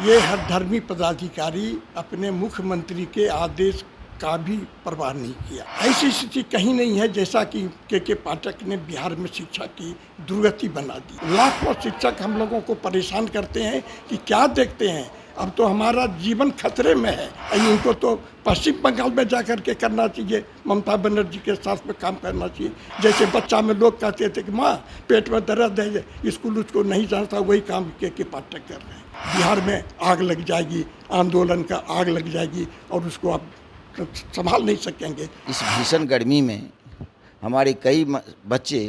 ये हर धर्मी पदाधिकारी अपने मुख्यमंत्री के आदेश का भी परवाह नहीं किया। ऐसी स्थिति कहीं नहीं है जैसा कि के पाठक ने बिहार में शिक्षा की दुर्गति बना दी। लाखों शिक्षक हम लोगों को परेशान करते हैं कि क्या देखते हैं, अब तो हमारा जीवन खतरे में है। इनको तो पश्चिम बंगाल में जाकर के करना चाहिए, ममता बनर्जी के साथ में काम करना चाहिए। जैसे बच्चा में लोग कहते थे कि माँ पेट में दर्द है, स्कूल उसको नहीं जानता, वही काम के पाठक कर रहे हैं। बिहार में आग लग जाएगी, आंदोलन का आग लग जाएगी और उसको आप संभाल नहीं सकेंगे। इस भीषण गर्मी में हमारे कई बच्चे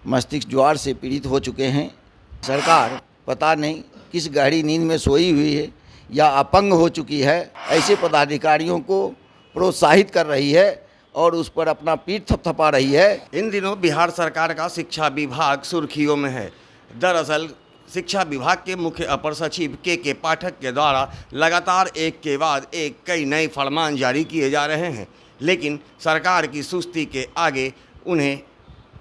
मस्तिष्क ज्वार से पीड़ित हो चुके हैं। सरकार पता नहीं किस गहरी नींद में सोई हुई है या अपंग हो चुकी है। ऐसे पदाधिकारियों को प्रोत्साहित कर रही है और उस पर अपना पीठ थपथपा रही है। इन दिनों बिहार सरकार का शिक्षा विभाग सुर्खियों में है। दरअसल शिक्षा विभाग के मुख्य अपर सचिव के पाठक के द्वारा लगातार एक के बाद एक कई नए फरमान जारी किए जा रहे हैं, लेकिन सरकार की सुस्ती के आगे उन्हें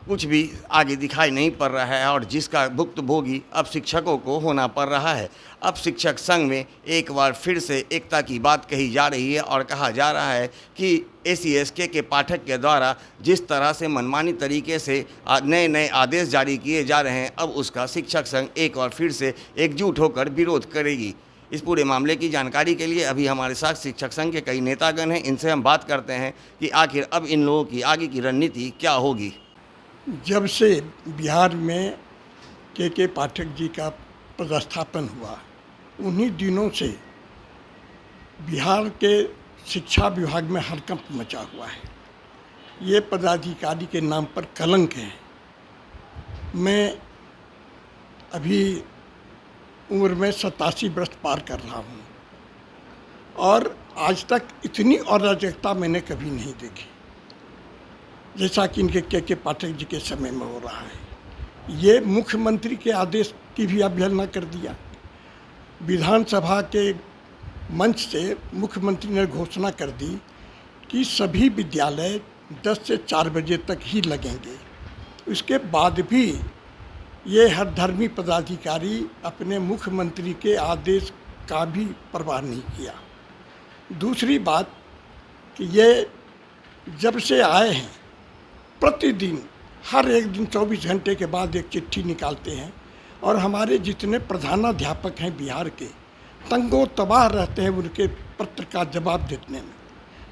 कुछ भी आगे दिखाई नहीं पड़ रहा है और जिसका भुक्तभोगी अब शिक्षकों को होना पड़ रहा है। अब शिक्षक संघ में एक बार फिर से एकता की बात कही जा रही है और कहा जा रहा है कि ACS के पाठक के द्वारा जिस तरह से मनमानी तरीके से नए नए आदेश जारी किए जा रहे हैं, अब उसका शिक्षक संघ एक बार फिर से एकजुट होकर विरोध करेगी। इस पूरे मामले की जानकारी के लिए अभी हमारे साथ शिक्षक संघ के कई नेतागण हैं। इनसे हम बात करते हैं कि आखिर अब इन लोगों की आगे की रणनीति क्या होगी। जब से बिहार में के पाठक जी का पदस्थापन हुआ, उन्हीं दिनों से बिहार के शिक्षा विभाग में हड़कंप मचा हुआ है। ये पदाधिकारी के नाम पर कलंक है। मैं अभी उम्र में 87 वर्ष पार कर रहा हूँ और आज तक इतनी अराजकता मैंने कभी नहीं देखी जैसा कि इनके के पाठक जी के समय में हो रहा है। ये मुख्यमंत्री के आदेश की भी अवहेलना कर दिया। विधानसभा के मंच से मुख्यमंत्री ने घोषणा कर दी कि सभी विद्यालय 10 से 4 बजे तक ही लगेंगे। उसके बाद भी ये हर धर्मी पदाधिकारी अपने मुख्यमंत्री के आदेश का भी परवाह नहीं किया। दूसरी बात कि ये जब से आए हैं प्रतिदिन हर एक दिन 24 घंटे के बाद एक चिट्ठी निकालते हैं और हमारे जितने प्रधानाध्यापक हैं बिहार के तंगो तबाह रहते हैं उनके पत्र का जवाब देने में।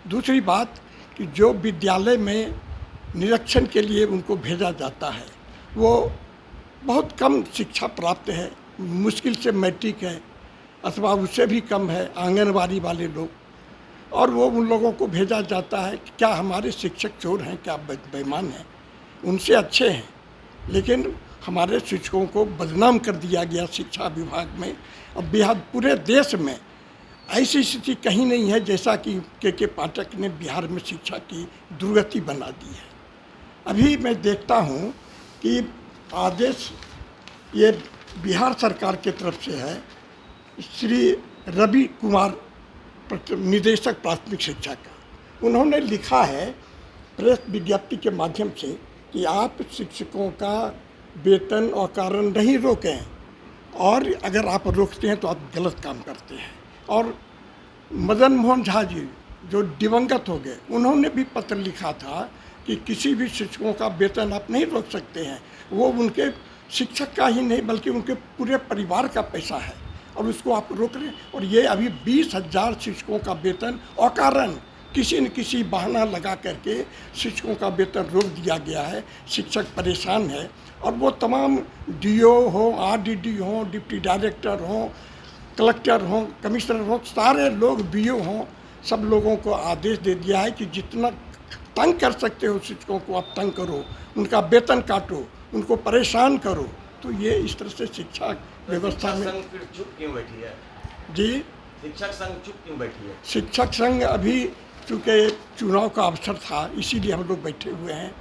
दूसरी बात कि जो विद्यालय में निरीक्षण के लिए उनको भेजा जाता है वो बहुत कम शिक्षा प्राप्त है, मुश्किल से मैट्रिक है अथवा उससे भी कम है, आंगनबाड़ी वाले लोग, और वो उन लोगों को भेजा जाता है। क्या हमारे शिक्षक चोर हैं, क्या बेईमान हैं? उनसे अच्छे हैं, लेकिन हमारे शिक्षकों को बदनाम कर दिया गया शिक्षा विभाग में। अब बिहार पूरे देश में ऐसी स्थिति कहीं नहीं है जैसा कि के पाठक ने बिहार में शिक्षा की दुर्गति बना दी है। अभी मैं देखता हूँ कि आदेश ये बिहार सरकार की तरफ से है। श्री रवि कुमार निदेशक प्राथमिक शिक्षा का, उन्होंने लिखा है प्रेस विज्ञप्ति के माध्यम से कि आप शिक्षकों का वेतन और कारण नहीं रोकें और अगर आप रोकते हैं तो आप गलत काम करते हैं। और मदन मोहन झा जी जो दिवंगत हो गए, उन्होंने भी पत्र लिखा था कि किसी भी शिक्षकों का वेतन आप नहीं रोक सकते हैं। वो उनके शिक्षक का ही नहीं बल्कि उनके पूरे परिवार का पैसा है और उसको आप रोक रहे हैं। और ये अभी 20,000 शिक्षकों का वेतन अकारण किसी न किसी बहाना लगा करके शिक्षकों का वेतन रोक दिया गया है। शिक्षक परेशान है और वो तमाम DO हो, RDD हो, डिप्टी डायरेक्टर हो, कलेक्टर हो, कमिश्नर हो, सारे लोग BO हों, सब लोगों को आदेश दे दिया है कि जितना तंग कर सकते हो शिक्षकों को आप तंग करो, उनका वेतन काटो, उनको परेशान करो। तो ये इस तरह से शिक्षा व्यवस्था में चुप क्यों बैठी है जी? शिक्षक संघ चुप क्यों बैठी है? शिक्षक संघ अभी चूँकि चुनाव का अवसर था इसीलिए हम लोग बैठे हुए हैं।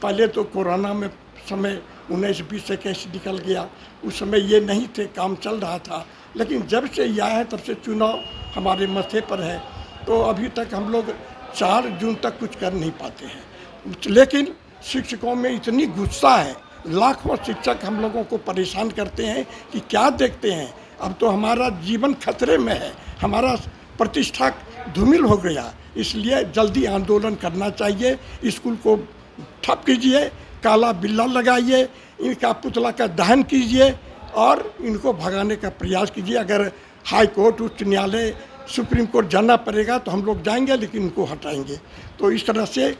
पहले तो कोरोना में समय 19-20 से कैसे निकल गया, उस समय ये नहीं थे, काम चल रहा था। लेकिन जब से ये आया है तब से चुनाव हमारे मथे पर है, तो अभी तक हम लोग 4 जून तक कुछ कर नहीं पाते हैं। लेकिन शिक्षकों में इतनी गुस्सा है, लाखों शिक्षक हम लोगों को परेशान करते हैं कि क्या देखते हैं, अब तो हमारा जीवन खतरे में है, हमारा प्रतिष्ठा धूमिल हो गया। इसलिए जल्दी आंदोलन करना चाहिए, स्कूल को ठप कीजिए, काला बिल्ला लगाइए, इनका पुतला का दहन कीजिए और इनको भगाने का प्रयास कीजिए। अगर हाई कोर्ट, उच्च न्यायालय, सुप्रीम कोर्ट जाना पड़ेगा तो हम लोग जाएंगे, लेकिन इनको हटाएंगे। तो इस तरह से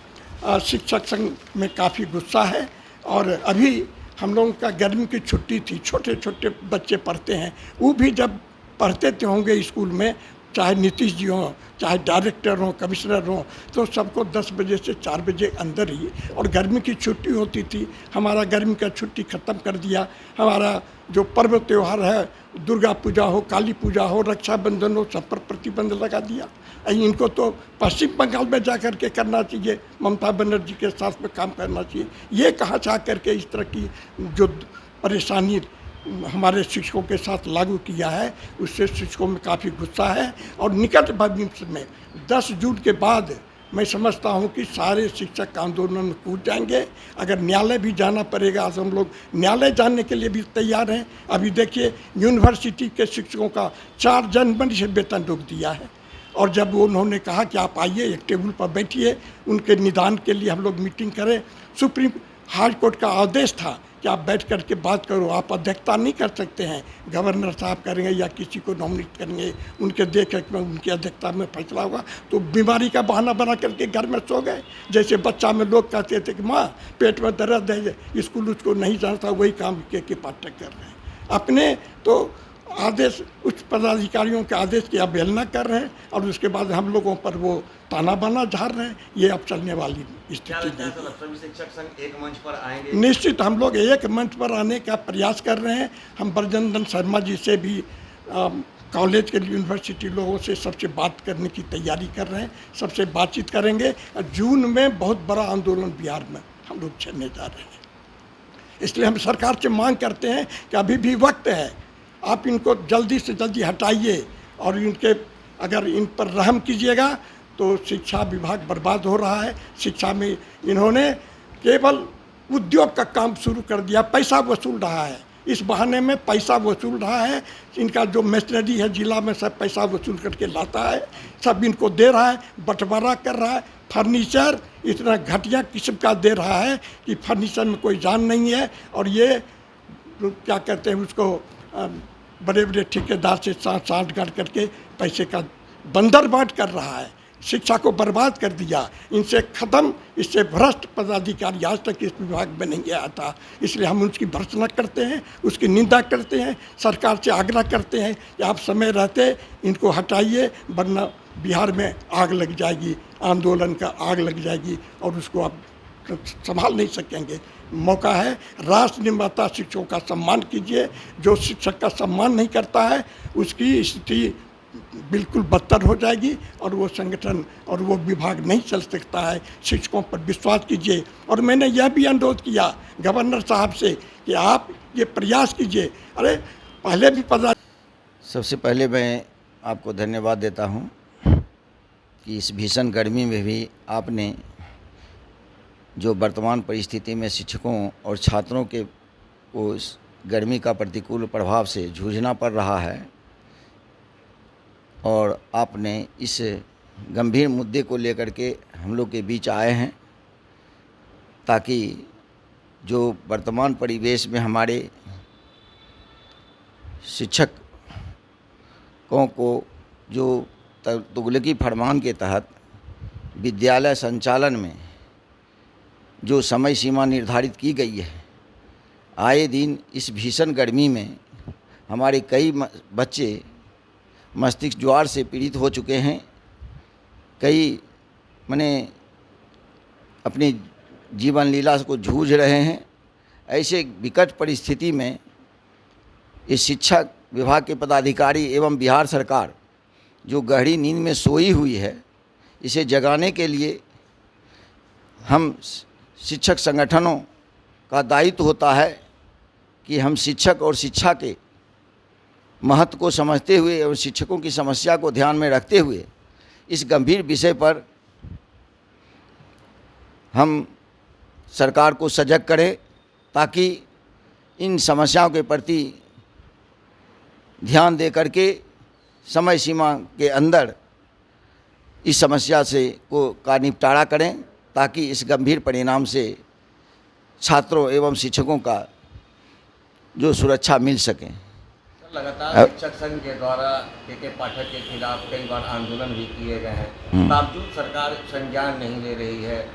शिक्षक संघ में काफ़ी गुस्सा है। और अभी हम लोगों का गर्मी की छुट्टी थी, छोटे छोटे बच्चे पढ़ते हैं, वो भी जब पढ़ते थे होंगे स्कूल में, चाहे नीतीश जी हों, चाहे डायरेक्टर हों, कमिश्नर हों, तो सबको 10 बजे से 4 बजे अंदर ही, और गर्मी की छुट्टी होती थी। हमारा गर्मी का छुट्टी ख़त्म कर दिया। हमारा जो पर्व त्यौहार है, दुर्गा पूजा हो, काली पूजा हो, रक्षाबंधन हो, सब पर प्रतिबंध लगा दिया। इनको तो पश्चिम बंगाल में जा कर के करना चाहिए, ममता बनर्जी के साथ में काम करना चाहिए। ये कहाँ जा कर के इस तरह की जो परेशानी हमारे शिक्षकों के साथ लागू किया है, उससे शिक्षकों में काफ़ी गुस्सा है। और निकट भविष्य में 10 जून के बाद मैं समझता हूं कि सारे शिक्षक आंदोलन में कूद जाएंगे। अगर न्यायालय भी जाना पड़ेगा तो हम लोग न्यायालय जाने के लिए भी तैयार हैं। अभी देखिए, यूनिवर्सिटी के शिक्षकों का 4 जनवरी से वेतन रोक दिया है, और जब उन्होंने कहा कि आप आइए, एक टेबल पर बैठिए, उनके निदान के लिए हम लोग मीटिंग करें। सुप्रीम हाई कोर्ट का आदेश था कि आप बैठ कर के बात करो, आप अध्यक्षता नहीं कर सकते हैं, गवर्नर साहब करेंगे या किसी को नॉमिनेट करेंगे, उनके देख रेख में उनकी अध्यक्षता में फैसला होगा। तो बीमारी का बहाना बना करके घर में सो गए। जैसे बच्चा में लोग कहते थे कि माँ पेट में दर्द है, स्कूल उसको नहीं जानता, वही काम के पाठक कर रहे हैं। अपने तो आदेश, उच्च पदाधिकारियों के आदेश की अवहेलना कर रहे हैं, और उसके बाद हम लोगों पर वो ताना बाना झाड़ रहे हैं। ये अब चलने वाली स्थिति नहीं है। सभी शिक्षक संघ एक मंच पर आएंगे? निश्चित हम लोग एक मंच पर आने का प्रयास कर रहे हैं। हम ब्रजनंदन शर्मा जी से भी, कॉलेज के यूनिवर्सिटी लोगों से सबसे बात करने की तैयारी कर रहे हैं, सबसे बातचीत करेंगे। जून में बहुत बड़ा आंदोलन बिहार में हम लोग छेड़ने जा रहे हैं। इसलिए हम सरकार से मांग करते हैं कि अभी भी वक्त है, आप इनको जल्दी से जल्दी हटाइए, और इनके अगर इन पर रहम कीजिएगा तो शिक्षा विभाग बर्बाद हो रहा है। शिक्षा में इन्होंने केवल उद्योग का काम शुरू कर दिया, पैसा वसूल रहा है, इस बहाने में पैसा वसूल रहा है। इनका जो मशीनरी है जिला में, सब पैसा वसूल करके लाता है, सब इनको दे रहा है, बंटवारा कर रहा है। फर्नीचर इतना घटिया किस्म का दे रहा है कि फर्नीचर में कोई जान नहीं है। और ये क्या कहते हैं उसको, बड़े बड़े ठेकेदार से साठ-गांठ करके पैसे का बंदर बांट कर रहा है, शिक्षा को बर्बाद कर दिया। इनसे ख़त्म, इससे भ्रष्ट पदाधिकारी आज तक इस विभाग में नहीं आया था। इसलिए हम उसकी भर्त्सना करते हैं, उसकी निंदा करते हैं, सरकार से आग्रह करते हैं कि आप समय रहते इनको हटाइए, वरना बिहार में आग लग जाएगी, आंदोलन का आग लग जाएगी, और उसको आप संभाल नहीं सकेंगे। मौका है, राष्ट्र निर्माता शिक्षकों का सम्मान कीजिए। जो शिक्षक का सम्मान नहीं करता है उसकी स्थिति बिल्कुल बदतर हो जाएगी, और वो संगठन और वो विभाग नहीं चल सकता है। शिक्षकों पर विश्वास कीजिए। और मैंने यह भी अनुरोध किया गवर्नर साहब से कि आप ये प्रयास कीजिए। अरे पहले भी सबसे पहले मैं आपको धन्यवाद देता हूँ कि इस भीषण गर्मी में भी आपने जो वर्तमान परिस्थिति में शिक्षकों और छात्रों के को इस गर्मी का प्रतिकूल प्रभाव से जूझना पड़ रहा है, और आपने इस गंभीर मुद्दे को लेकर के हम लोग के बीच आए हैं, ताकि जो वर्तमान परिवेश में हमारे शिक्षकों को जो तुगलकी फरमान के तहत विद्यालय संचालन में जो समय सीमा निर्धारित की गई है, आए दिन इस भीषण गर्मी में हमारे कई बच्चे मस्तिष्क ज्वार से पीड़ित हो चुके हैं। कई माने अपनी जीवन लीला को जूझ रहे हैं। ऐसे विकट परिस्थिति में इस शिक्षा विभाग के पदाधिकारी एवं बिहार सरकार जो गहरी नींद में सोई हुई है, इसे जगाने के लिए हम शिक्षक संगठनों का दायित्व होता है कि हम शिक्षक और शिक्षा के महत्व को समझते हुए और शिक्षकों की समस्या को ध्यान में रखते हुए इस गंभीर विषय पर हम सरकार को सजग करें, ताकि इन समस्याओं के प्रति ध्यान दे करके समय सीमा के अंदर इस समस्या से का निपटारा करें, ताकि इस गंभीर परिणाम से छात्रों एवं शिक्षकों का जो सुरक्षा मिल सके। लगातार शिक्षक संघ के द्वारा के पाठक के खिलाफ कई बार आंदोलन भी किए गए हैं, बावजूद सरकार संज्ञान नहीं ले रही है।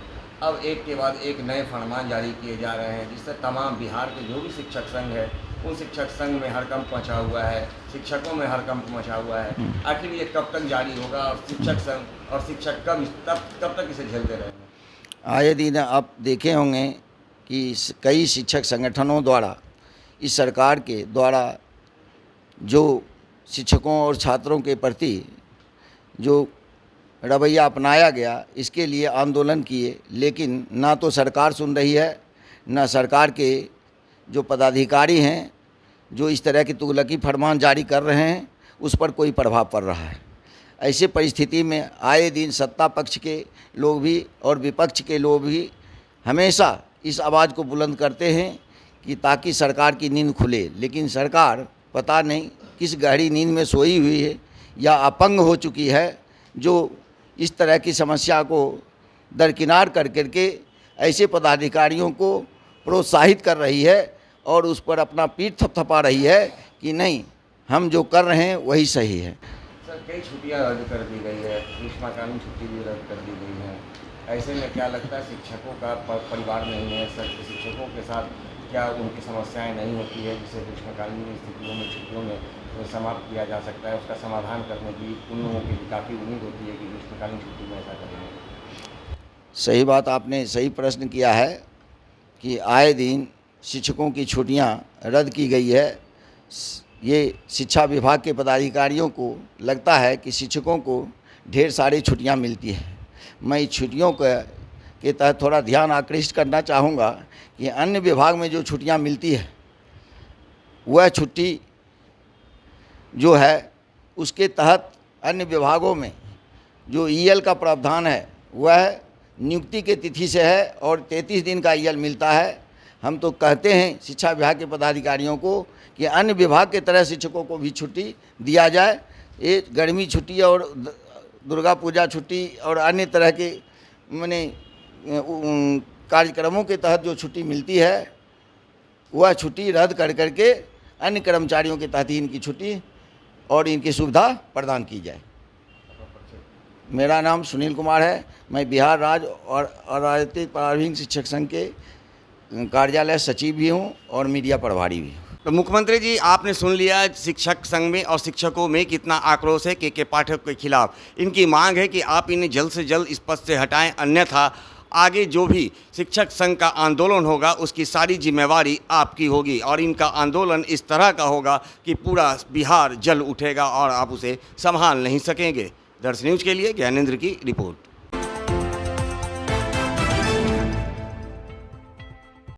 अब एक के बाद एक नए फरमान जारी किए जा रहे हैं, जिससे तमाम बिहार के जो भी शिक्षक संघ है उन शिक्षक संघ में हड़कंप मचा हुआ है, शिक्षकों में हड़कंप मचा हुआ है। आखिर ये कब तक जारी होगा और शिक्षक संघ और शिक्षक कब तक इसे झेलते रहेंगे? आए दिन आप देखे होंगे कि कई शिक्षक संगठनों द्वारा इस सरकार के द्वारा जो शिक्षकों और छात्रों के प्रति जो रवैया अपनाया गया, इसके लिए आंदोलन किए, लेकिन ना तो सरकार सुन रही है, ना सरकार के जो पदाधिकारी हैं जो इस तरह की तुगलकी फरमान जारी कर रहे हैं उस पर कोई प्रभाव पड़ रहा है। ऐसे परिस्थिति में आए दिन सत्ता पक्ष के लोग भी और विपक्ष के लोग भी हमेशा इस आवाज़ को बुलंद करते हैं कि ताकि सरकार की नींद खुले, लेकिन सरकार पता नहीं किस गहरी नींद में सोई हुई है या अपंग हो चुकी है, जो इस तरह की समस्या को दरकिनार कर करके ऐसे पदाधिकारियों को प्रोत्साहित कर रही है और उस पर अपना पीठ थपथपा रही है कि नहीं, हम जो कर रहे हैं वही सही है। सर, कई छुट्टियां रद्द कर दी गई है, ग्रीष्मकालीन छुट्टी भी रद्द कर दी गई है। ऐसे में क्या लगता है शिक्षकों का परिवार नहीं है, सर शिक्षकों के साथ क्या उनकी समस्याएं नहीं होती है जिसे ग्रीष्मकालीन स्थितियों में छुट्टियों में समाप्त किया जा सकता है? उसका समाधान करने की उन लोगों की काफ़ी उम्मीद होती है कि ग्रीष्मकालीन छुट्टी में ऐसा करेंगे। सही बात, आपने सही प्रश्न किया है कि आए दिन शिक्षकों की छुट्टियां रद्द की गई है। ये शिक्षा विभाग के पदाधिकारियों को लगता है कि शिक्षकों को ढेर सारी छुट्टियां मिलती है। मैं इस छुट्टियों के तहत थोड़ा ध्यान आकृष्ट करना चाहूँगा कि अन्य विभाग में जो छुट्टियां मिलती है वह छुट्टी जो है उसके तहत अन्य विभागों में जो ईएल का प्रावधान है वह नियुक्ति के तिथि से है और 33 दिन का ईएल मिलता है। हम तो कहते हैं शिक्षा विभाग के पदाधिकारियों को कि अन्य विभाग के तरह शिक्षकों को भी छुट्टी दिया जाए। ये गर्मी छुट्टी और दुर्गा पूजा छुट्टी और अन्य तरह के माने कार्यक्रमों के तहत जो छुट्टी मिलती है वह छुट्टी रद्द कर करके अन्य कर्मचारियों के तहत ही इनकी छुट्टी और इनकी सुविधा प्रदान की जाए। मेरा नाम सुनील कुमार है, मैं बिहार राज्य और राजनीतिक प्रारंभिक शिक्षक संघ के कार्यालय सचिव भी हूँ और मीडिया प्रभारी भी हूँ। तो मुख्यमंत्री जी, आपने सुन लिया शिक्षक संघ में और शिक्षकों में कितना आक्रोश है के पाठक के खिलाफ। इनकी मांग है कि आप इन्हें जल्द से जल्द इस पद से हटाएं, अन्यथा आगे जो भी शिक्षक संघ का आंदोलन होगा उसकी सारी जिम्मेवारी आपकी होगी और इनका आंदोलन इस तरह का होगा कि पूरा बिहार जल उठेगा और आप उसे संभाल नहीं सकेंगे। दर्श न्यूज़ के लिए ज्ञानेंद्र की रिपोर्ट।